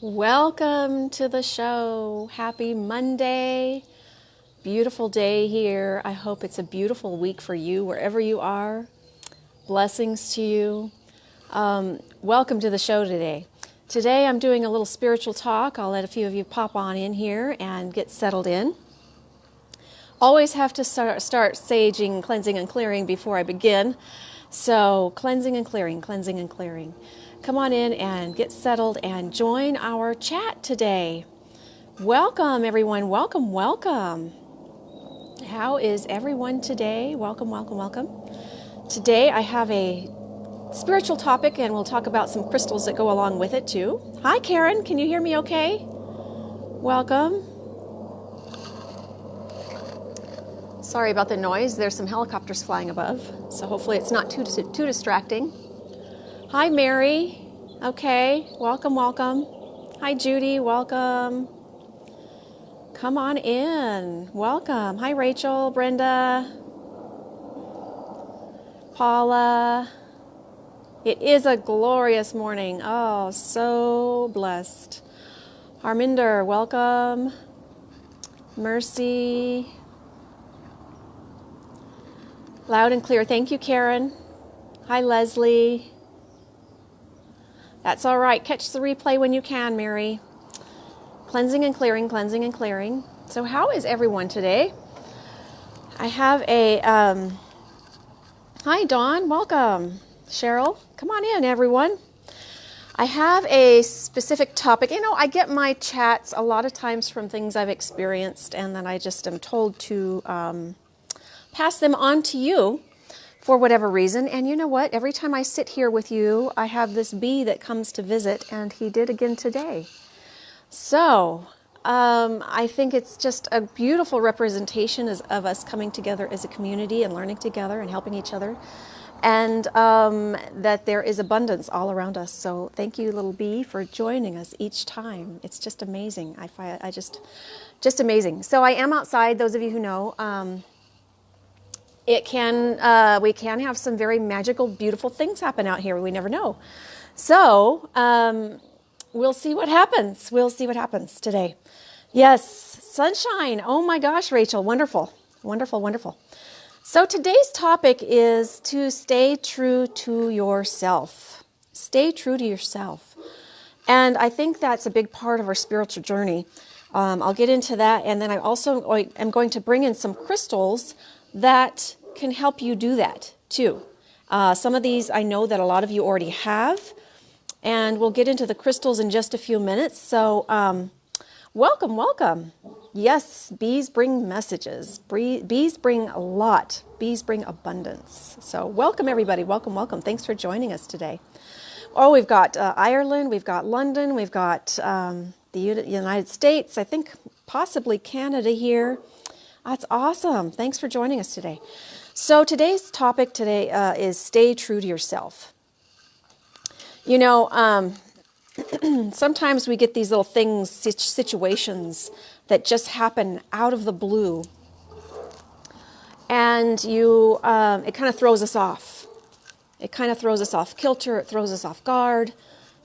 Welcome to the show. Happy Monday. Beautiful day here. I hope it's a beautiful week for you wherever you are. Blessings to you. Welcome to the show today. Today I'm doing a little spiritual talk. I'll let a few of you pop on in here and get settled in. Always have to start saging, cleansing, and clearing before I begin. So cleansing and clearing, cleansing and clearing. Come on in and get settled and join our chat today. Welcome, everyone. Welcome, welcome. How is everyone today? Welcome, welcome, welcome. Today I have a spiritual topic, and we'll talk about some crystals that go along with it, too. Hi, Karen. Can you hear me okay? Welcome. Sorry about the noise. There's some helicopters flying above, so hopefully it's not too distracting. Hi, Mary. Okay, welcome, welcome. Hi, Judy. Welcome. Come on in. Welcome. Hi, Rachel, Brenda, Paula. It is a glorious morning. Oh, so blessed. Harminder, welcome. Mercy. Loud and clear. Thank you, Karen. Hi, Leslie. That's all right. Catch the replay when you can, Mary. Cleansing and clearing, cleansing and clearing. So how is everyone today? I have a... Hi, Dawn. Welcome. Cheryl, come on in, everyone. I have a specific topic. You know, I get my chats a lot of times from things I've experienced, and then I just am told to pass them on to you for whatever reason. And you know what? Every time I sit here with you, I have this bee that comes to visit, and he did again today. So I think it's just a beautiful representation of us coming together as a community and learning together and helping each other, and that there is abundance all around us. So thank you, little bee, for joining us each time. It's just amazing. I find just amazing. So I am outside. Those of you who know. We can have some very magical, beautiful things happen out here. We never know. So we'll see what happens. We'll see what happens today. Yes, sunshine. Oh my gosh, Rachel. Wonderful. Wonderful, wonderful. So today's topic is to stay true to yourself. Stay true to yourself. And I think that's a big part of our spiritual journey. I'll get into that. And then I also am going to bring in some crystals that can help you do that too. Some of these I know that a lot of you already have, and we'll get into the crystals in just a few minutes. So welcome, welcome. Yes, bees bring messages. Bees bring a lot. Bees bring abundance. So welcome, everybody. Welcome, welcome. Thanks for joining us today. Oh, we've got Ireland, we've got London, we've got the United States, I think possibly Canada here. That's awesome. Thanks for joining us today. So today's topic today is stay true to yourself. You know, sometimes we get these little things, situations that just happen out of the blue. And it kind of throws us off. It kind of throws us off kilter. It throws us off guard.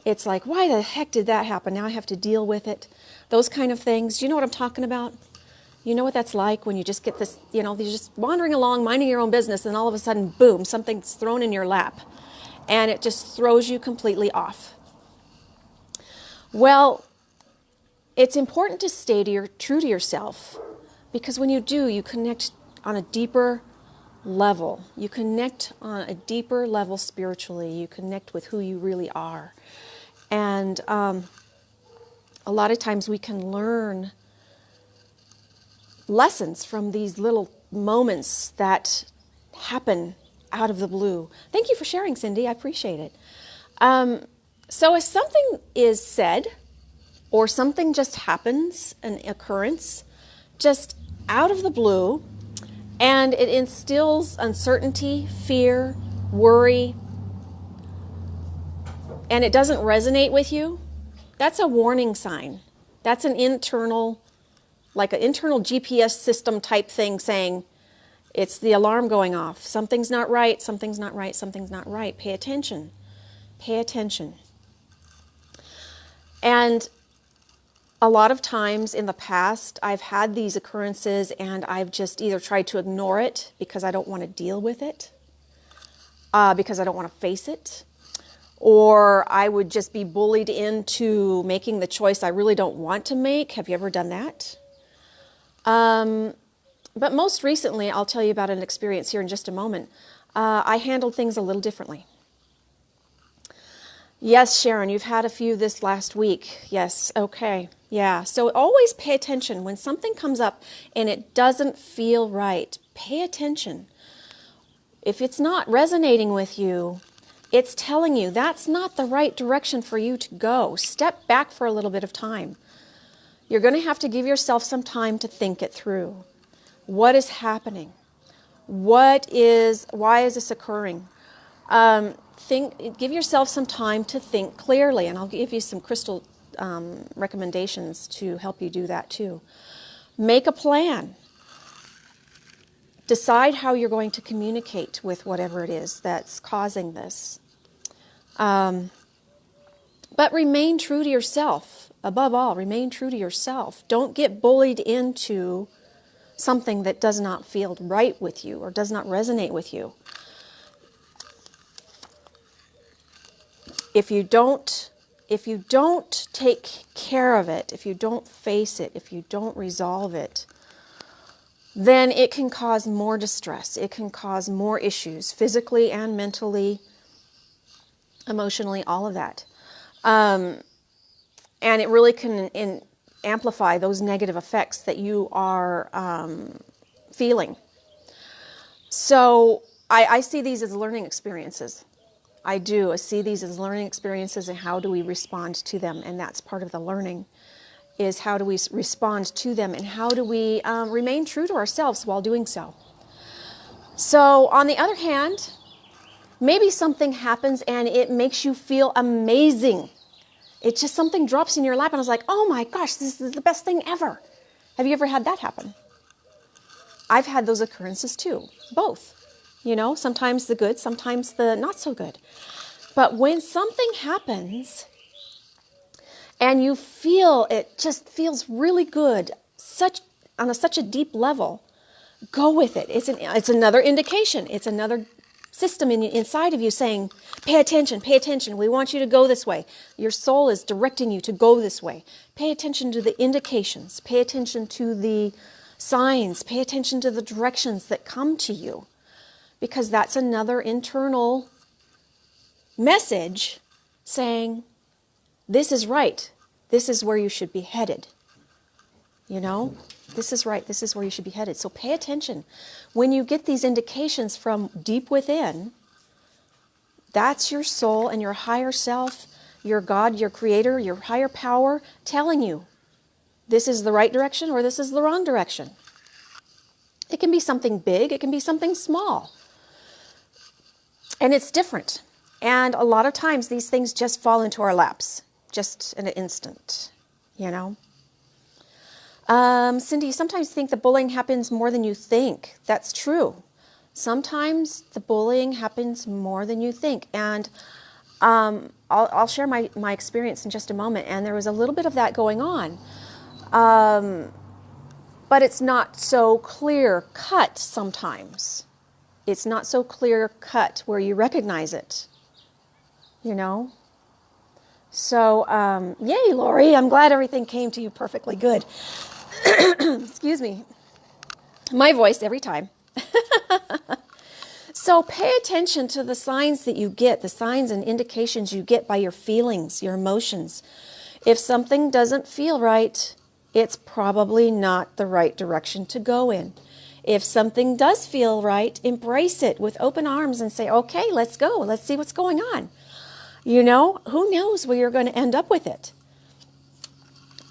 It's like, why the heck did that happen? Now I have to deal with it. Those kind of things. Do you know what I'm talking about? You know what that's like when you just get this, you're just wandering along, minding your own business, and all of a sudden, boom, something's thrown in your lap, and it just throws you completely off. Well, it's important to stay true to yourself, because when you do, you connect on a deeper level. You connect on a deeper level spiritually. You connect with who you really are. And a lot of times we can learn lessons from these little moments that happen out of the blue. Thank you for sharing, Cindy. I appreciate it. So if something is said or something just happens, an occurrence, just out of the blue, and it instills uncertainty, fear, worry, and it doesn't resonate with you, that's a warning sign. That's an internal GPS system type thing saying, it's the alarm going off. Something's not right, something's not right, something's not right. Pay attention. Pay attention. And A lot of times in the past, I've had these occurrences and I've just either tried to ignore it because I don't want to deal with it, because I don't want to face it, or I would just be bullied into making the choice I really don't want to make. Have you ever done that? But most recently, I'll tell you about an experience here in just a moment. I handled things a little differently. Yes, Sharon, you've had a few this last week. Yes, okay. Yeah, so always pay attention. When something comes up and it doesn't feel right, pay attention. If it's not resonating with you, it's telling you that's not the right direction for you to go. Step back for a little bit of time. You're going to have to give yourself some time to think it through. What is happening? Why is this occurring? Give yourself some time to think clearly, and I'll give you some crystal recommendations to help you do that too. Make a plan. Decide how you're going to communicate with whatever it is that's causing this. But remain true to yourself. Above all, remain true to yourself. Don't get bullied into something that does not feel right with you or does not resonate with you. If you don't take care of it, if you don't face it, if you don't resolve it, then it can cause more distress. It can cause more issues, physically and mentally, emotionally, all of that. And it really can amplify those negative effects that you are feeling. So I see these as learning experiences. I do. I see these as learning experiences, and how do we respond to them? And that's part of the learning, is how do we respond to them, and how do we remain true to ourselves while doing so. So on the other hand, maybe something happens and it makes you feel amazing. It's just something drops in your lap and I was like, oh my gosh, this is the best thing ever. Have you ever had that happen? I've had those occurrences too, both. You know, sometimes the good, sometimes the not so good. But when something happens and you feel it just feels really good, on such a deep level, go with it. It's another indication. It's another system inside of you saying, pay attention, pay attention. We want you to go this way. Your soul is directing you to go this way. Pay attention to the indications. Pay attention to the signs. Pay attention to the directions that come to you. Because that's another internal message saying, this is right. This is where you should be headed. You know, this is right. This is where you should be headed. So pay attention. When you get these indications from deep within, that's your soul and your higher self, your God, your creator, your higher power telling you this is the right direction or this is the wrong direction. It can be something big. It can be something small. And it's different. And a lot of times these things just fall into our laps, just in an instant, you know. Cindy, sometimes you think the bullying happens more than you think. That's true. Sometimes the bullying happens more than you think. And I'll share my experience in just a moment. And there was a little bit of that going on. But it's not so clear cut sometimes. It's not so clear cut where you recognize it, you know? So, yay, Lori, I'm glad everything came to you perfectly good. Excuse me. My voice every time. So pay attention to the signs that you get, the signs and indications you get by your feelings, your emotions. If something doesn't feel right, it's probably not the right direction to go in. If something does feel right, embrace it with open arms and say, okay, let's go. Let's see what's going on. You know, who knows where you're going to end up with it?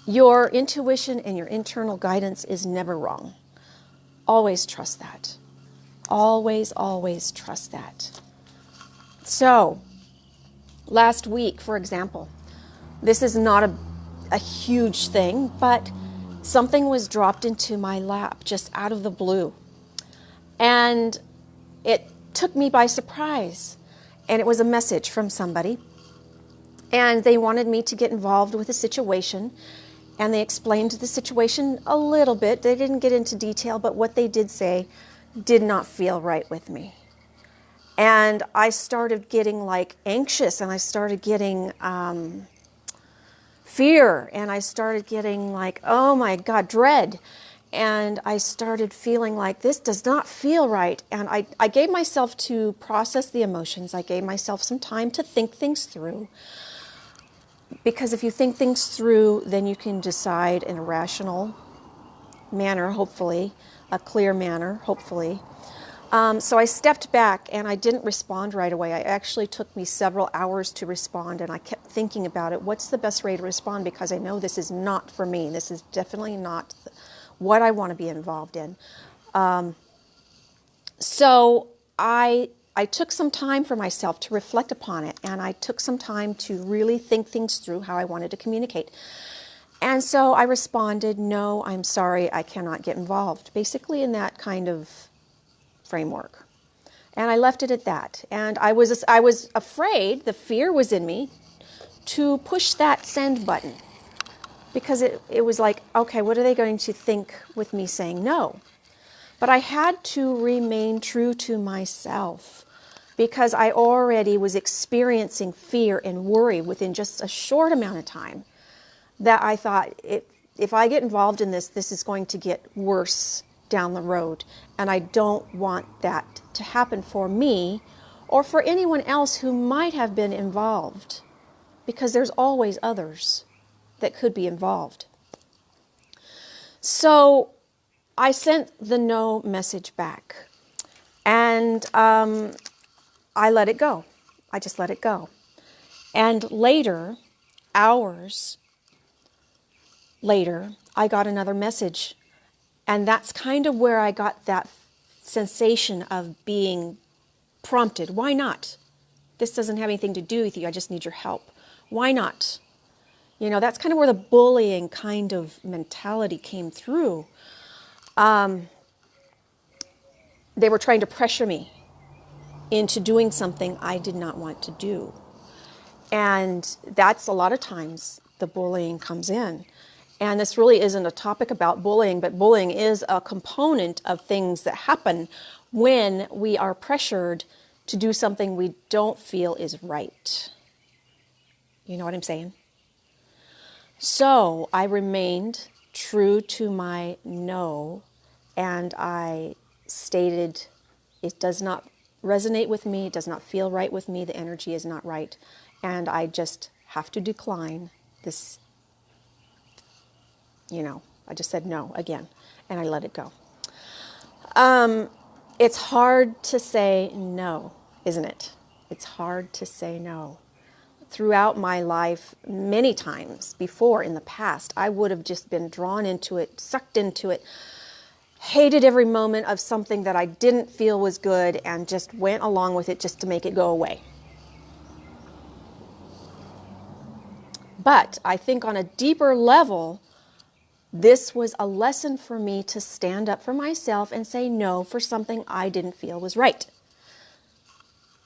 Your intuition and your internal guidance is never wrong. Always trust that. Always, always trust that. So, last week, for example, this is not a huge thing, but something was dropped into my lap just out of the blue. And it took me by surprise. And it was a message from somebody. And they wanted me to get involved with a situation. And they explained the situation a little bit. They didn't get into detail, but what they did say did not feel right with me. And I started getting like anxious, and I started getting fear, and I started getting like, oh my God, dread. And I started feeling like this does not feel right. And I gave myself to process the emotions. I gave myself some time to think things through. Because if you think things through, then you can decide in a rational manner, hopefully, a clear manner, hopefully. So I stepped back and I didn't respond right away. It actually took me several hours to respond, and I kept thinking about it. What's the best way to respond? Because I know this is not for me. This is definitely not what I want to be involved in. So I took some time for myself to reflect upon it, and I took some time to really think things through how I wanted to communicate. And so I responded, no, I'm sorry, I cannot get involved, basically in that kind of framework. And I left it at that. And I was afraid, the fear was in me, to push that send button. Because it was like, okay, what are they going to think with me saying no? But I had to remain true to myself, because I already was experiencing fear and worry within just a short amount of time, that I thought, if I get involved in this, this is going to get worse down the road. And I don't want that to happen for me or for anyone else who might have been involved, because there's always others that could be involved. So I sent the no message back, and I let it go. I just let it go. And later, hours later, I got another message. And that's kind of where I got that sensation of being prompted. Why not? This doesn't have anything to do with you. I just need your help. Why not? You know, that's kind of where the bullying kind of mentality came through. They were trying to pressure me into doing something I did not want to do. And that's a lot of times the bullying comes in. And this really isn't a topic about bullying, but bullying is a component of things that happen when we are pressured to do something we don't feel is right. You know what I'm saying? So I remained true to my no, and I stated, it does not resonate with me, it does not feel right with me, the energy is not right, and I just have to decline this. I just said no again, and I let it go. It's hard to say no, isn't it? It's hard to say no. Throughout my life, many times before in the past, I would have just been drawn into it, sucked into it, hated every moment of something that I didn't feel was good, and just went along with it just to make it go away. But I think on a deeper level, this was a lesson for me to stand up for myself and say no for something I didn't feel was right.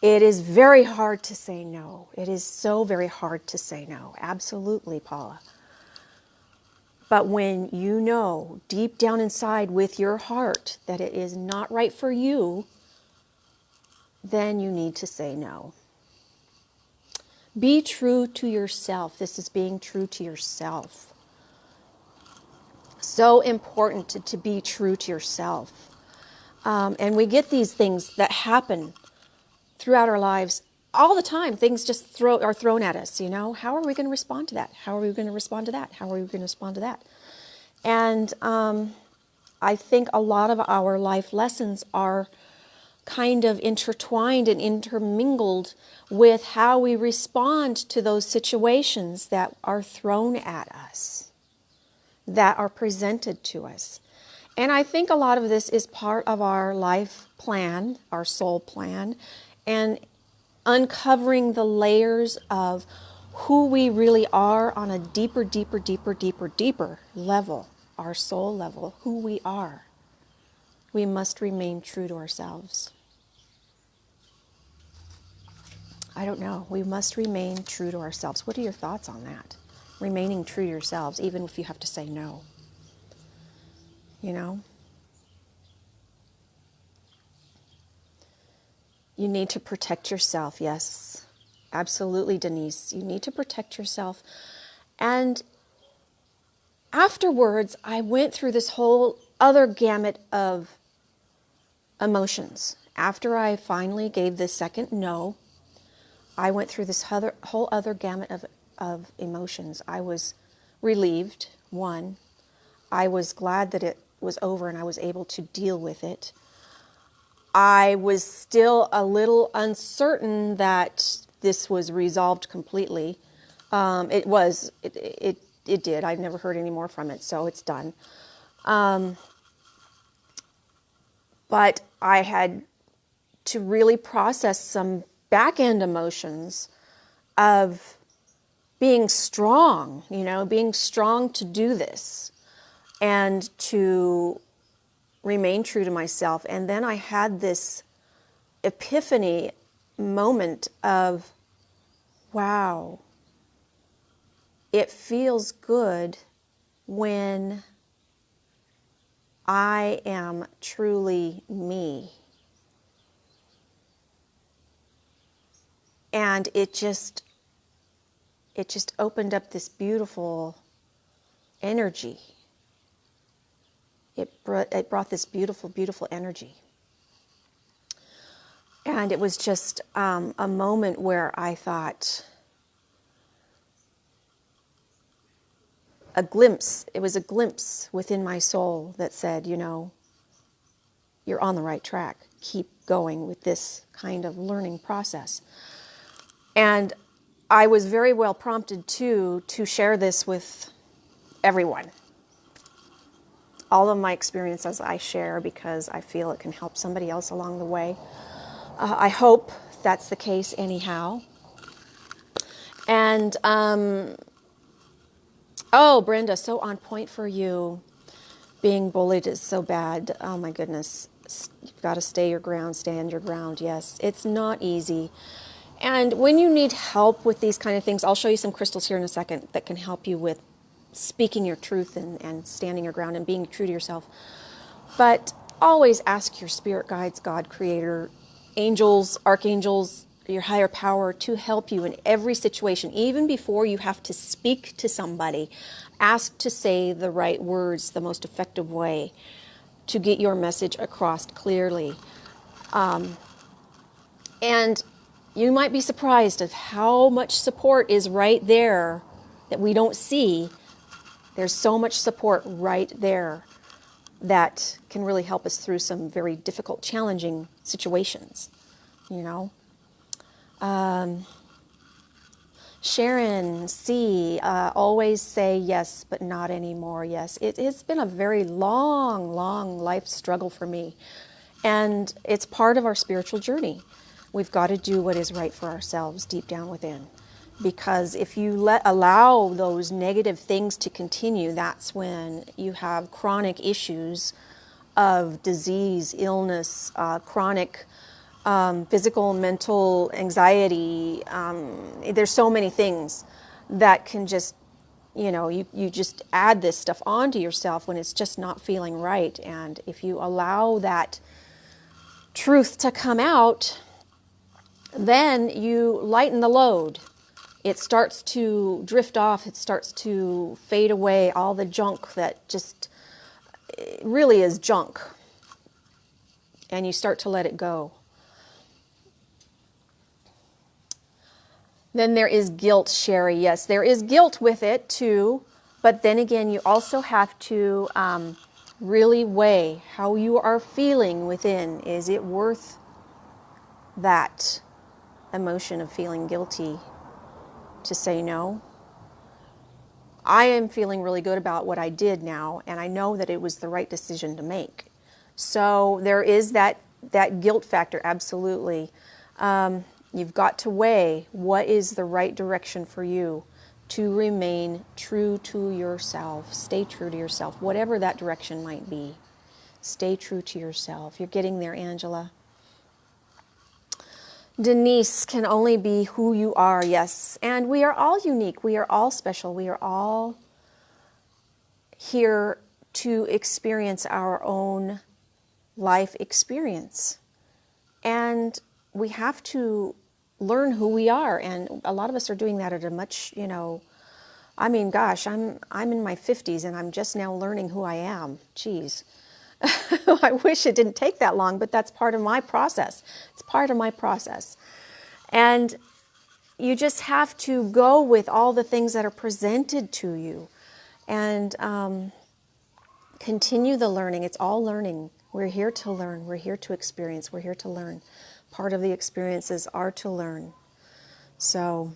It is very hard to say no. It is so very hard to say no. Absolutely, Paula. But when you know deep down inside with your heart that it is not right for you, then you need to say no. Be true to yourself. This is being true to yourself. So important to be true to yourself. And we get these things that happen throughout our lives all the time. Things just are thrown at us, you know. How are we going to respond to that? How are we going to respond to that? How are we going to respond to that? And I think a lot of our life lessons are kind of intertwined and intermingled with how we respond to those situations that are thrown at us, that are presented to us. And I think a lot of this is part of our life plan, our soul plan, and uncovering the layers of who we really are on a deeper level, our soul level, who we are. We must remain true to ourselves. I don't know. We must remain true to ourselves. What are your thoughts on that? remaining true to yourselves, even if you have to say no. You know? You need to protect yourself, yes. Absolutely, Denise. You need to protect yourself. And afterwards, I went through this whole other gamut of emotions. After I finally gave the second no, I went through this whole other gamut of emotions. I was relieved, one. I was glad that it was over and I was able to deal with it. I was still a little uncertain that this was resolved completely. It did. I've never heard any more from it, so it's done. But I had to really process some back-end emotions of being strong, being strong to do this and to remain true to myself. And then I had this epiphany moment of, wow, it feels good when I am truly me. And it just opened up this beautiful energy. It brought this beautiful, beautiful energy. And it was just a moment where I thought, it was a glimpse within my soul that said, you're on the right track. Keep going with this kind of learning process. And I was very well prompted to share this with everyone. All of my experiences I share because I feel it can help somebody else along the way. I hope that's the case anyhow. And, oh, Brenda, so on point for you. Being bullied is so bad. Oh my goodness. You've got to stand your ground. Yes, it's not easy. And when you need help with these kind of things, I'll show you some crystals here in a second that can help you with speaking your truth and standing your ground and being true to yourself. But always ask your spirit guides, God, Creator, angels, archangels, your higher power to help you in every situation. Even before you have to speak to somebody, ask to say the right words the most effective way to get your message across clearly. And you might be surprised of how much support is right there that we don't see. There's so much support right there that can really help us through some very difficult, challenging situations, Sharon C., always say yes, but not anymore. Yes, it's been a very long, long life struggle for me. And it's part of our spiritual journey. We've got to do what is right for ourselves deep down within. Because if you allow those negative things to continue, that's when you have chronic issues of disease, illness, chronic physical, mental anxiety. There's so many things that can just, you just add this stuff onto yourself when it's just not feeling right. And if you allow that truth to come out, then you lighten the load. It starts to drift off. It starts to fade away, all the junk that just really is junk. And you start to let it go. Then there is guilt, Sherry. Yes, there is guilt with it too. But then again, you also have to really weigh how you are feeling within. Is it worth that emotion of feeling guilty to say no? I am feeling really good about what I did now, and I know that it was the right decision to make. So there is that guilt factor, absolutely. You've got to weigh what is the right direction for you to remain true to yourself. Stay true to yourself, whatever that direction might be. Stay true to yourself. You're getting there, Angela. Denise, can only be who you are, yes. And we are all unique. We are all special. We are all here to experience our own life experience. And we have to learn who we are. And a lot of us are doing that at a much, I mean, gosh, I'm in my 50s and I'm just now learning who I am. Jeez. I wish it didn't take that long, but that's part of my process. It's part of my process. And you just have to go with all the things that are presented to you and continue the learning. It's all learning. We're here to learn. We're here to experience. We're here to learn. Part of the experiences are to learn. So,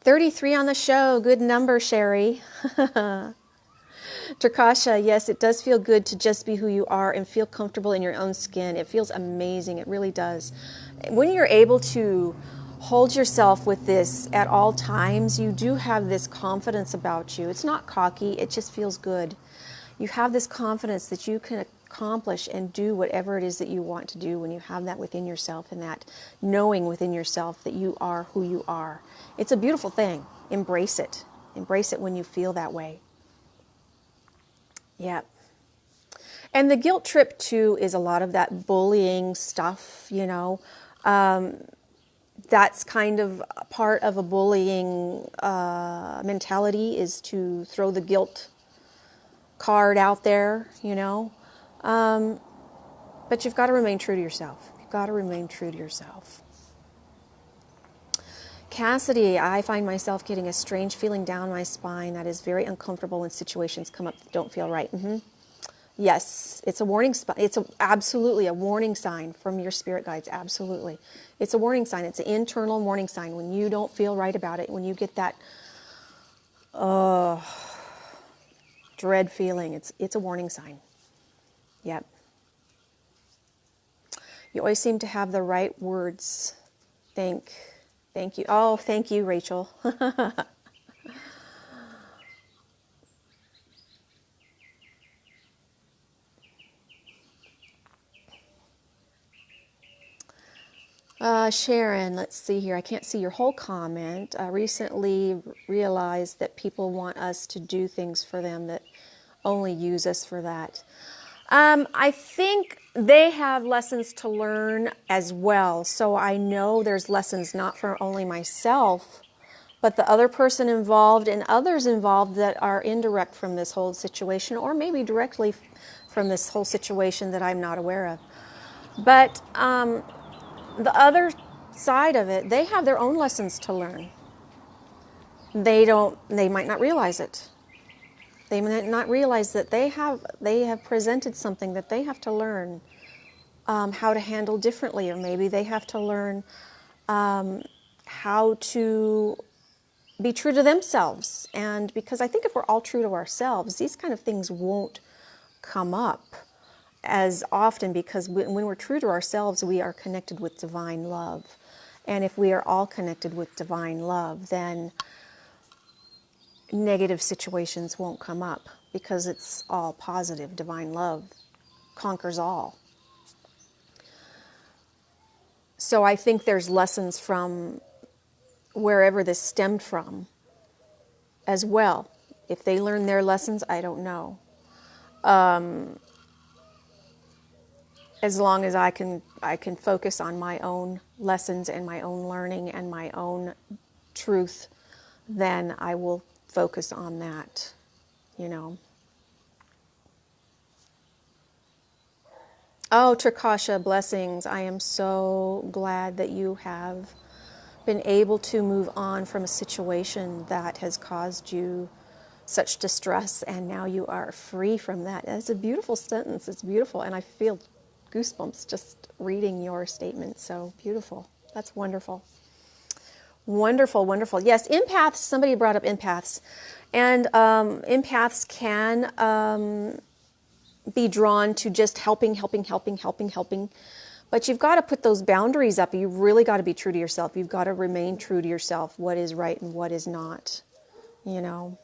33 on the show. Good number, Sherry. Terkasha, yes, it does feel good to just be who you are and feel comfortable in your own skin. It feels amazing. It really does. When you're able to hold yourself with this at all times, you do have this confidence about you. It's not cocky. It just feels good. You have this confidence that you can accomplish and do whatever it is that you want to do when you have that within yourself and that knowing within yourself that you are who you are. It's a beautiful thing. Embrace it. Embrace it when you feel that way. Yeah. And the guilt trip, too, is a lot of that bullying stuff, that's kind of part of a bullying mentality, is to throw the guilt card out there, But you've got to remain true to yourself. You've got to remain true to yourself. Cassidy, I find myself getting a strange feeling down my spine that is very uncomfortable when situations come up that don't feel right. Yes, it's a warning. It's absolutely a warning sign from your spirit guides. Absolutely. It's a warning sign. It's an internal warning sign when you don't feel right about it, when you get that dread feeling. It's a warning sign. Yep. You always seem to have the right words. Thank you. Oh, thank you, Rachel. Sharon, let's see here. I can't see your whole comment. Recently realized that people want us to do things for them that only use us for that. I think they have lessons to learn as well. So I know there's lessons not for only myself, but the other person involved and others involved that are indirect from this whole situation, or maybe directly from this whole situation that I'm not aware of. But the other side of it, they have their own lessons to learn. They might not realize it. They might not realize that they have presented something that they have to learn how to handle differently, or maybe they have to learn how to be true to themselves. And because I think if we're all true to ourselves, these kind of things won't come up as often, because when we're true to ourselves, we are connected with divine love. And if we are all connected with divine love, then negative situations won't come up, because it's all positive. Divine love conquers all. So I think there's lessons from wherever this stemmed from as well. If they learn their lessons, I don't know. As long as I can focus on my own lessons and my own learning and my own truth, then I will focus on that, Oh, Trakasha, blessings. I am so glad that you have been able to move on from a situation that has caused you such distress, and now you are free from that. That's a beautiful sentence. It's beautiful, and I feel goosebumps just reading your statement. So beautiful. That's wonderful. Wonderful, wonderful. Yes, empaths, somebody brought up empaths. And empaths can be drawn to just helping. But you've got to put those boundaries up. You've really got to be true to yourself. You've got to remain true to yourself, what is right and what is not, Oh,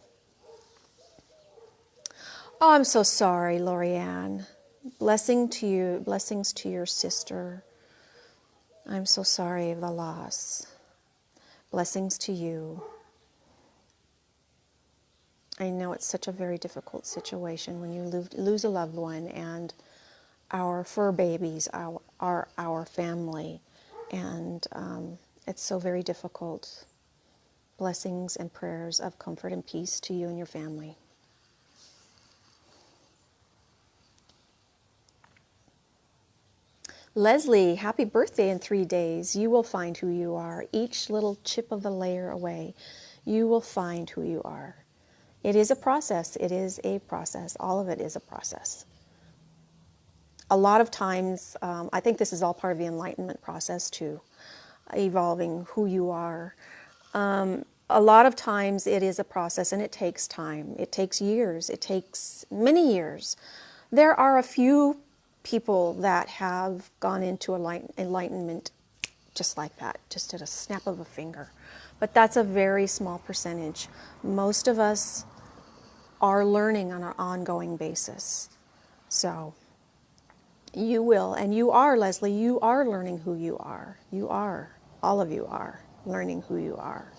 I'm so sorry, Lorianne. Blessings to your sister. I'm so sorry of the loss. Blessings to you. I know it's such a very difficult situation when you lose a loved one, and our fur babies are our family, and it's so very difficult. Blessings and prayers of comfort and peace to you and your family. Leslie, happy birthday in 3 days. You will find who you are. Each little chip of the layer away, you will find who you are. It is a process. It is a process. All of it is a process. A lot of times, I think this is all part of the enlightenment process too, evolving who you are. A lot of times it is a process, and it takes time. It takes years. It takes many years. There are a few people that have gone into enlightenment just like that, just at a snap of a finger. But that's a very small percentage. Most of us are learning on an ongoing basis. So you will, and you are, Leslie, you are learning who you are. You are, all of you are learning who you are.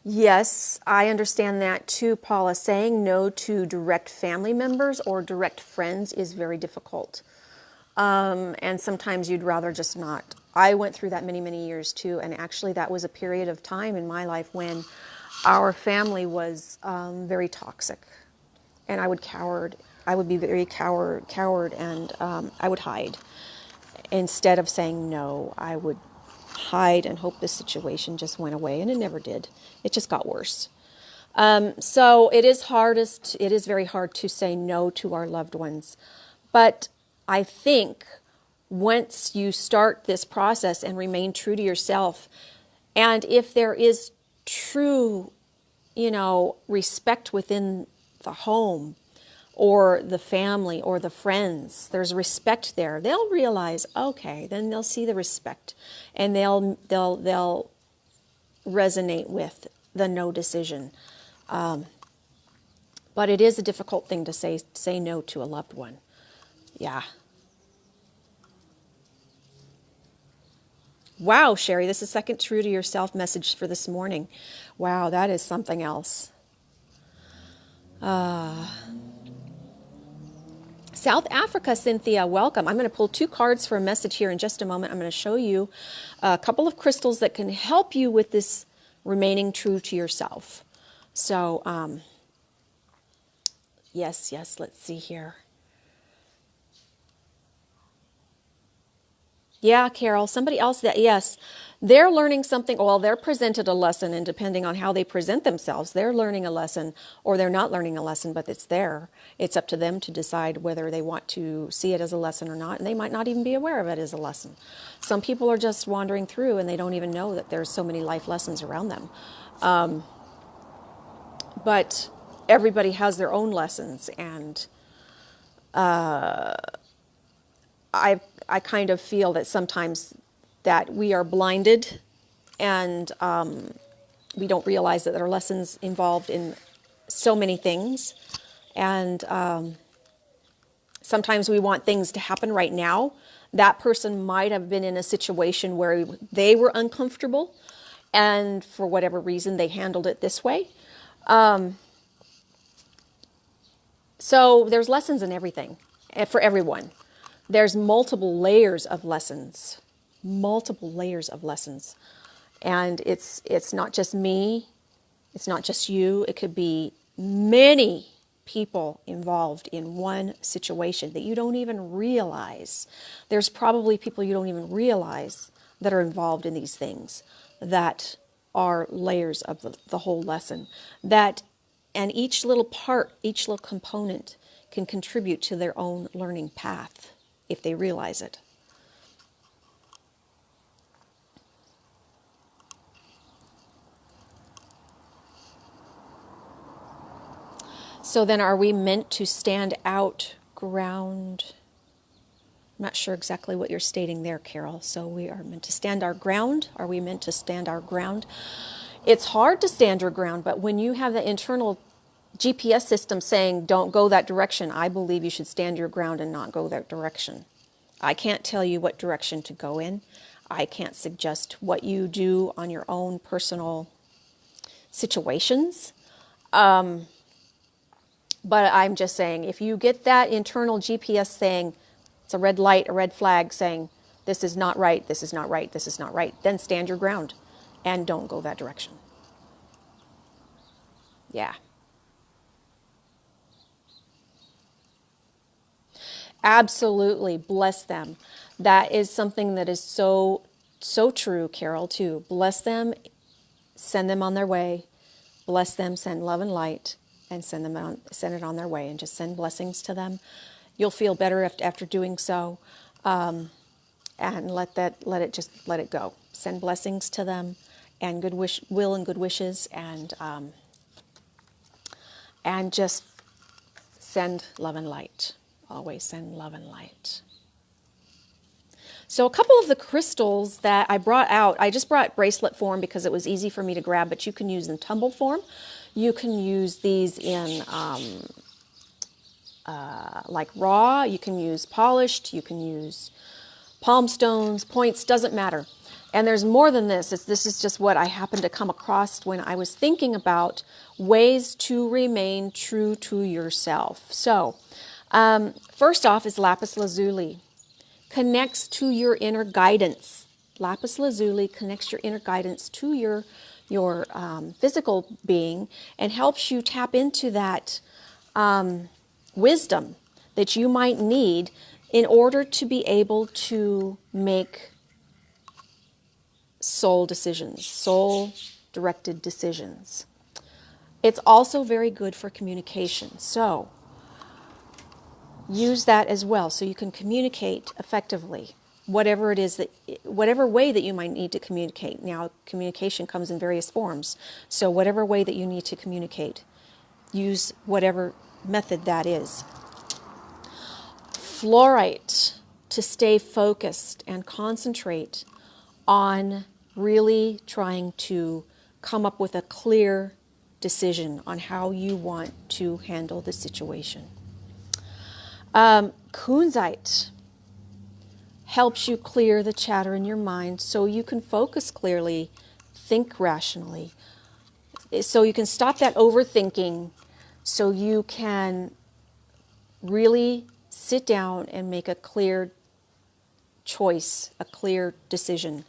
Yes, I understand that too, Paula. Saying no to direct family members or direct friends is very difficult. And sometimes you'd rather just not. I went through that many, many years too, and actually that was a period of time in my life when our family was very toxic, and I would be very coward, and I would hide. Instead of saying no, I would hide and hope this situation just went away, and it never did. It just got worse. So it is very hard to say no to our loved ones. But I think once you start this process and remain true to yourself, and if there is true, respect within the home or the family or the friends, there's respect there, they'll realize, okay, then they'll see the respect, and they'll resonate with the no decision. But it is a difficult thing to say no to a loved one. Yeah. Wow, Sherry, this is second true to yourself message for this morning. Wow, that is something else. South Africa, Cynthia, welcome. I'm going to pull 2 cards for a message here in just a moment. I'm going to show you a couple of crystals that can help you with this remaining true to yourself. So, yes, let's see here. Yeah, Carol, somebody else yes, they're learning something. Well, they're presented a lesson, and depending on how they present themselves, they're learning a lesson or they're not learning a lesson, but it's there. It's up to them to decide whether they want to see it as a lesson or not, and they might not even be aware of it as a lesson. Some people are just wandering through, and they don't even know that there's so many life lessons around them. But everybody has their own lessons, and I kind of feel that sometimes that we are blinded, and we don't realize that there are lessons involved in so many things. And sometimes we want things to happen right now. That person might have been in a situation where they were uncomfortable, and for whatever reason they handled it this way. So there's lessons in everything, for everyone. There's multiple layers of lessons. And it's not just me, it's not just you, it could be many people involved in one situation that you don't even realize. There's probably people you don't even realize that are involved in these things that are layers of the whole lesson. And each little part, each little component can contribute to their own learning path if they realize it. So then are we meant to stand out ground? I'm not sure exactly what you're stating there, Carol. So we are meant to stand our ground? Are we meant to stand our ground? It's hard to stand your ground, but when you have the internal GPS system saying don't go that direction, I believe you should stand your ground and not go that direction. I can't tell you what direction to go in. I can't suggest what you do on your own personal situations. But I'm just saying, if you get that internal GPS saying it's a red light, a red flag saying this is not right, this is not right, this is not right, then stand your ground and don't go that direction. Yeah. Absolutely. Bless them. That is something that is so true, Carol, too. Bless them, send them on their way. Bless them, send love and light, and send it on their way, and just send blessings to them. You'll feel better after doing so, and let it go. Send blessings to them, and will and good wishes, and just send love and light. Always send love and light. So a couple of the crystals that I brought out, I just brought bracelet form because it was easy for me to grab, but you can use in tumble form. You can use these in like raw. You can use polished. You can use palm stones, points, doesn't matter. And there's more than this. This is just what I happened to come across when I was thinking about ways to remain true to yourself. So first off is lapis lazuli. Connects to your inner guidance. Lapis lazuli connects your inner guidance to your physical being and helps you tap into that wisdom that you might need in order to be able to make soul decisions, soul-directed decisions. It's also very good for communication. So use that as well so you can communicate effectively, whatever way that you might need to communicate. Now, communication comes in various forms, so whatever way that you need to communicate, use whatever method that is. Fluorite, to stay focused and concentrate on really trying to come up with a clear decision on how you want to handle the situation. Kunzite helps you clear the chatter in your mind so you can focus clearly, think rationally, so you can stop that overthinking, so you can really sit down and make a clear choice, a clear decision,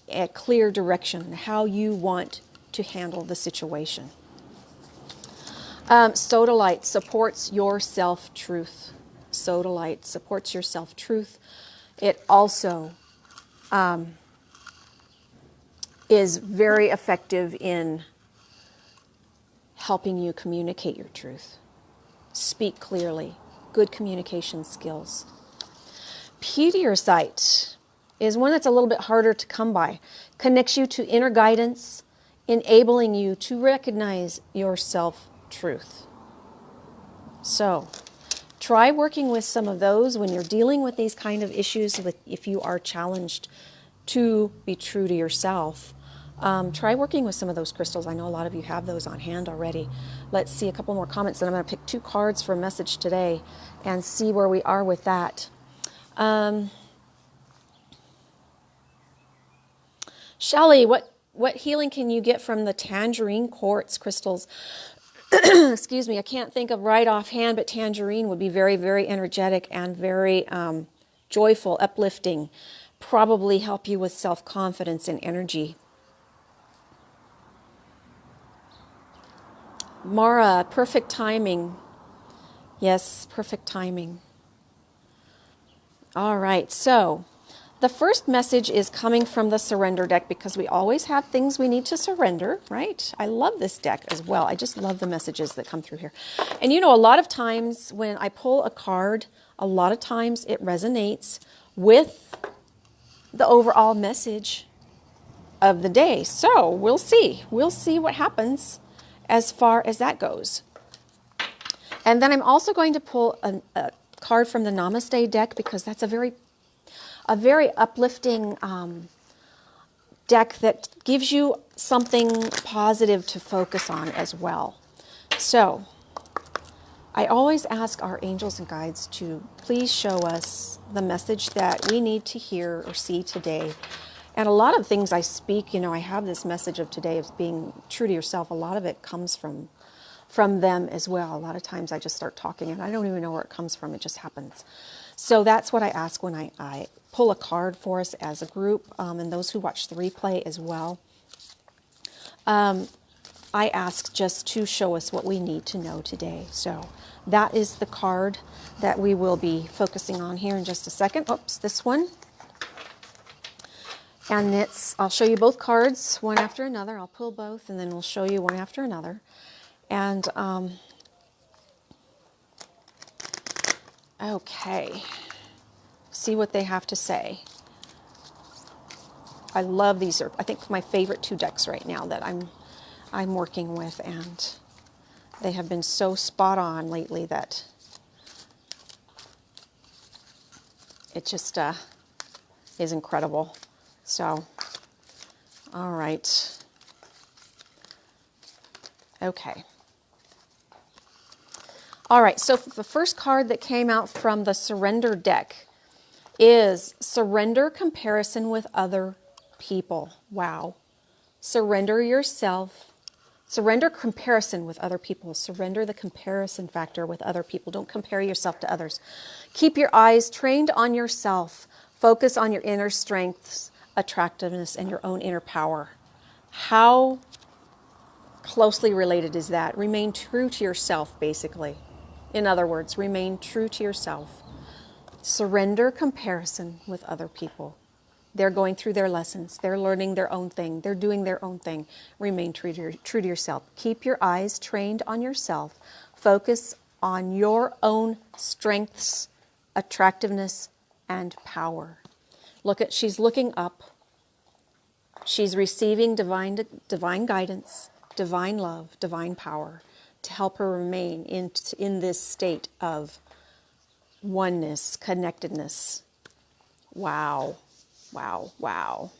a clear direction, how you want to handle the situation. Sodalite supports your self-truth. Sodalite supports your self-truth. It also is very effective in helping you communicate your truth. Speak clearly. Good communication skills. Pediocyte is one that's a little bit harder to come by. Connects you to inner guidance, enabling you to recognize your self-truth. So, try working with some of those when you're dealing with these kind of issues, if you are challenged to be true to yourself. Try working with some of those crystals. I know a lot of you have those on hand already. Let's see a couple more comments, and I'm going to pick 2 cards for a message today and see where we are with that. Shelley, what healing can you get from the tangerine quartz crystals? Excuse me, I can't think of right offhand, but tangerine would be very, very energetic and very joyful, uplifting. Probably help you with self-confidence and energy. Mara, perfect timing. Yes, perfect timing. All right, so the first message is coming from the surrender deck because we always have things we need to surrender, right? I love this deck as well. I just love the messages that come through here. And you know, a lot of times when I pull a card, a lot of times it resonates with the overall message of the day. So we'll see. We'll see what happens as far as that goes. And then I'm also going to pull a card from the Namaste deck because that's a very uplifting deck that gives you something positive to focus on as well. So I always ask our angels and guides to please show us the message that we need to hear or see today. And a lot of things I speak, I have this message of today of being true to yourself. A lot of it comes from them as well. A lot of times I just start talking and I don't even know where it comes from. It just happens. So that's what I ask when I pull a card for us as a group, and those who watch the replay as well. I ask just to show us what we need to know today. So that is the card that we will be focusing on here in just a second. Oops, this one. And I'll show you both cards, one after another. I'll pull both, and then we'll show you one after another. And, okay. See what they have to say. I love these. I think my favorite 2 decks right now that I'm working with, and they have been so spot on lately that it just is incredible. So, all right. Okay. All right, so the first card that came out from the Surrender deck is Surrender Comparison with Other People. Wow. Surrender yourself. Surrender comparison with other people. Surrender the comparison factor with other people. Don't compare yourself to others. Keep your eyes trained on yourself. Focus on your inner strengths, attractiveness, and your own inner power. How closely related is that? Remain true to yourself, basically. In other words, remain true to yourself. Surrender comparison with other people. They're going through their lessons. They're learning their own thing. They're doing their own thing. Remain true to yourself. Keep your eyes trained on yourself. Focus on your own strengths, attractiveness, and power. She's looking up. She's receiving divine guidance, divine love, divine power to help her remain in this state of oneness, connectedness. Wow. Wow, wow.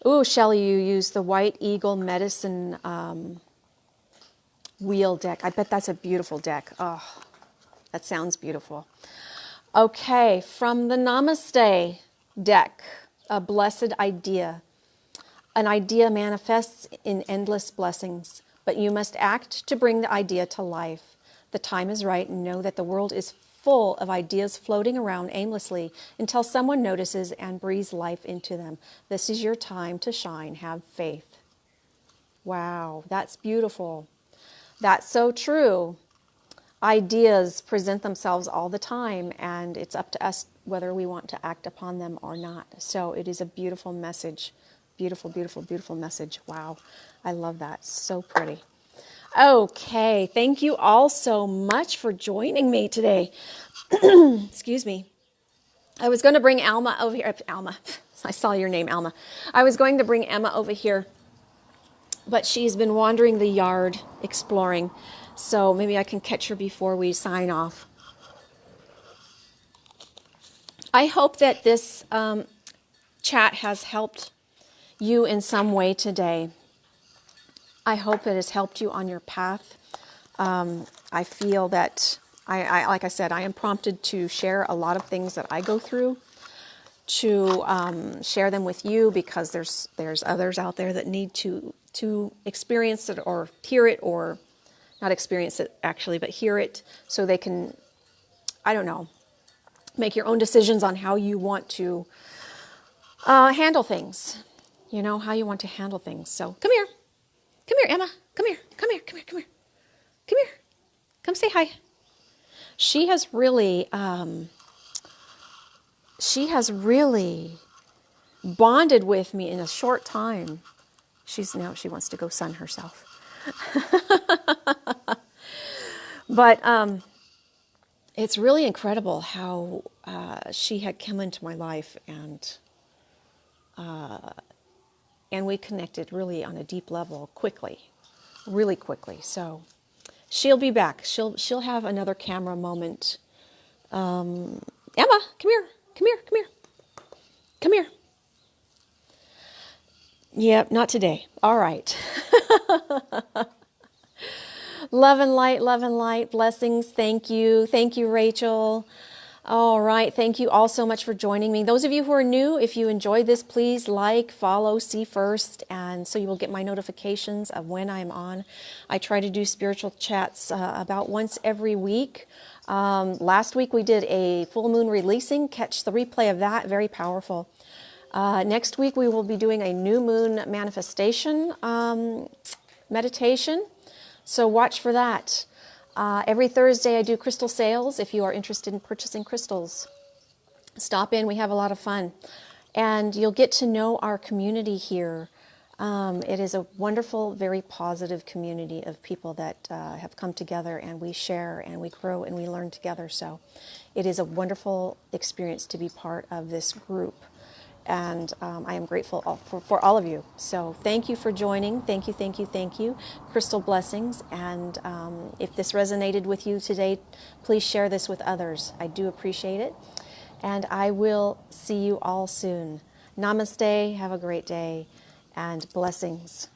Ooh, Shelley, you used the White Eagle Medicine Wheel deck. I bet that's a beautiful deck. Oh, that sounds beautiful. Okay, from the Namaste deck, a blessed idea. An idea manifests in endless blessings, but you must act to bring the idea to life. The time is right, and know that the world is full of ideas floating around aimlessly until someone notices and breathes life into them. This is your time to shine. Have faith. Wow, that's beautiful. That's so true. Ideas present themselves all the time, and it's up to us whether we want to act upon them or not. So it is a beautiful message. Beautiful, beautiful, beautiful message. Wow, I love that. So pretty. Okay, thank you all so much for joining me today. Excuse me. I was going to bring Alma over here. Alma, I saw your name, Alma. I was going to bring Emma over here, but she's been wandering the yard exploring, so maybe I can catch her before we sign off. I hope that this chat has helped you in some way today. I hope it has helped you on your path. I feel that, like I said, I am prompted to share a lot of things that I go through, to share them with you, because there's others out there that need to experience it or hear it, or not experience it actually, but hear it, so they can, I don't know, make your own decisions on how you want to handle things. You know, how you want to handle things. So come here. Come here, Emma. Come here. Come here. Come here. Come here. Come here. Come say hi. She has really bonded with me in a short time. She wants to go sun herself. But it's really incredible how she had come into my life, and we connected really on a deep level really quickly. So she'll be back. She'll have another camera moment. Emma, come here. Come here. Come here. Come here. Yep, not today. All right. Love and light, blessings. Thank you. Thank you, Rachel. All right. Thank you all so much for joining me. Those of you who are new, if you enjoyed this, please like, follow, see first, and so you will get my notifications of when I'm on. I try to do spiritual chats about once every week. Last week we did a full moon releasing. Catch the replay of that. Very powerful. Next week we will be doing a new moon manifestation meditation. So watch for that. Every Thursday I do crystal sales. If you are interested in purchasing crystals, stop in. We have a lot of fun. And you'll get to know our community here. It is a wonderful, very positive community of people that have come together, and we share and we grow and we learn together. So it is a wonderful experience to be part of this group. And I am grateful for all of you. So thank you for joining. Thank you, thank you, thank you. Crystal blessings. And if this resonated with you today, please share this with others. I do appreciate it. And I will see you all soon. Namaste. Have a great day. And blessings.